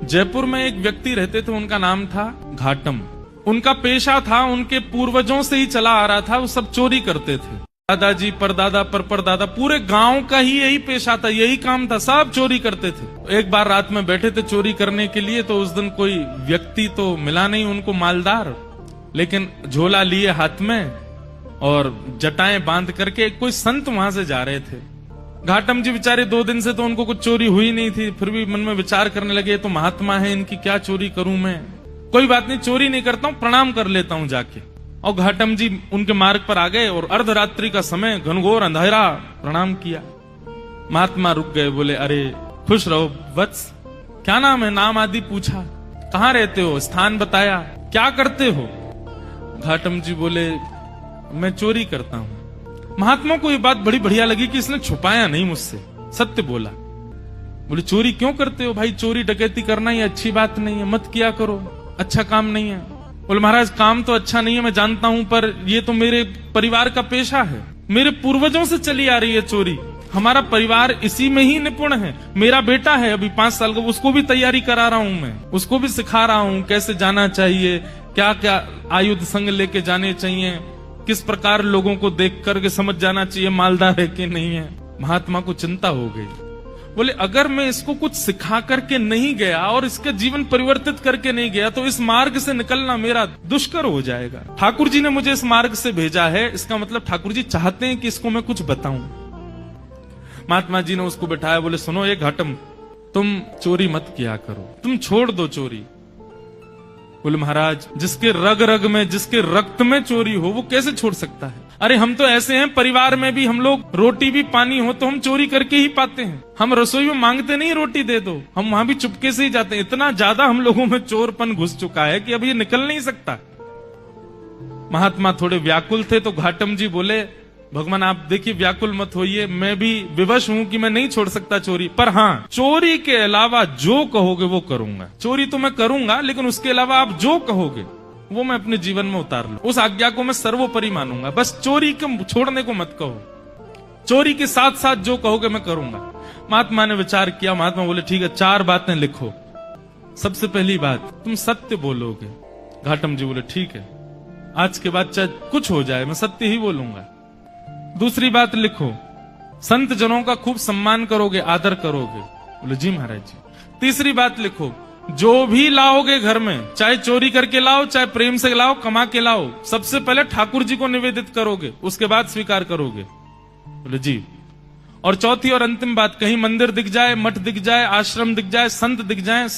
जयपुर में एक व्यक्ति रहते थे, उनका नाम था घाटम। उनका पेशा था, उनके पूर्वजों से ही चला आ रहा था, वो सब चोरी करते थे। दादाजी, परदादा, परदादा, पूरे गांव का ही यही पेशा था, यही काम था, सब चोरी करते थे। एक बार रात में बैठे थे चोरी करने के लिए, तो उस दिन कोई व्यक्ति तो मिला नहीं उनको मालदार, लेकिन झोला लिए हाथ में और जटाएं बांध करके कोई संत वहां से जा रहे थे। घाटम जी बेचारे 2 दिन से तो उनको कुछ चोरी हुई नहीं थी, फिर भी मन में विचार करने लगे, तो महात्मा है, इनकी क्या चोरी करूं मैं, कोई बात नहीं, चोरी नहीं करता हूं, प्रणाम कर लेता हूं जाके। और घाटम जी उनके मार्ग पर आ गए और अर्धरात्रि का समय, घनघोर अंधेरा, प्रणाम किया। महात्मा रुक गए, बोले अरे खुश रहो वत्स, क्या नाम है, नाम आदि पूछा, कहाँ रहते हो, स्थान बताया, क्या करते हो। घाटम जी बोले मैं चोरी करता हूं। महात्मा को ये बात बड़ी बढ़िया लगी कि इसने छुपाया नहीं मुझसे, सत्य बोला। बोले चोरी क्यों करते हो भाई, चोरी डकैती करना ये अच्छी बात नहीं है, मत किया करो, अच्छा काम नहीं है। बोले महाराज काम तो अच्छा नहीं है मैं जानता हूं, पर ये तो मेरे परिवार का पेशा है, मेरे पूर्वजों से चली आ रही है चोरी, हमारा परिवार इसी में ही निपुण है। मेरा बेटा है अभी 5 साल का, उसको भी तैयारी करा रहा हूं मैं, उसको भी सिखा रहा हूं कैसे जाना चाहिए, क्या क्या आयुध संग लेके जाने चाहिए, किस प्रकार लोगों को देख करके समझ जाना चाहिए मालदार है कि नहीं है। महात्मा को चिंता हो गई। बोले अगर मैं इसको कुछ सिखा करके नहीं गया और इसका जीवन परिवर्तित करके नहीं गया, तो इस मार्ग से निकलना मेरा दुष्कर हो जाएगा। ठाकुर जी ने मुझे इस मार्ग से भेजा है, इसका मतलब ठाकुर जी चाहते हैं कि इसको मैं कुछ बताऊं। महात्मा जी ने उसको बैठाया, बोले सुनो ये घाटम, तुम चोरी मत किया करो, तुम छोड़ दो चोरी। बोले महाराज जिसके रग रग में, जिसके रक्त में चोरी हो, वो कैसे छोड़ सकता है। अरे हम तो ऐसे हैं, परिवार में भी हम लोग रोटी भी पानी हो तो हम चोरी करके ही पाते हैं, हम रसोई में मांगते नहीं रोटी दे दो, हम वहां भी चुपके से ही जाते हैं। इतना ज्यादा हम लोगों में चोरपन घुस चुका है कि अब ये निकल नहीं सकता। महात्मा थोड़े व्याकुल थे, तो घाटम जी बोले भगवान आप देखिए व्याकुल मत होइए, मैं भी विवश हूं कि मैं नहीं छोड़ सकता चोरी, पर हाँ चोरी के अलावा जो कहोगे वो करूंगा। चोरी तो मैं करूंगा, लेकिन उसके अलावा आप जो कहोगे वो मैं अपने जीवन में उतार लूं, उस आज्ञा को मैं सर्वोपरि मानूंगा। बस चोरी को छोड़ने को मत कहो, चोरी के साथ साथ जो कहोगे मैं करूंगा। महात्मा ने विचार किया, महात्मा बोले ठीक है 4 बातें लिखो। सबसे पहली बात, तुम सत्य बोलोगे। घाटम जी बोले ठीक है, आज के बाद चाहे कुछ हो जाए मैं सत्य ही बोलूंगा। दूसरी बात लिखो, संत जनों का खूब सम्मान करोगे, आदर करोगे। बोले जी महाराज जी। तीसरी बात लिखो, जो भी लाओगे घर में, चाहे चोरी करके लाओ, चाहे प्रेम से लाओ, कमा के लाओ, सबसे पहले ठाकुर जी को निवेदित करोगे, उसके बाद स्वीकार करोगे। बोले जी। और चौथी और अंतिम बात, कहीं मंदिर दिख जाए, मठ दिख जाए, आश्रम दिख जाए, संत दिख जाए,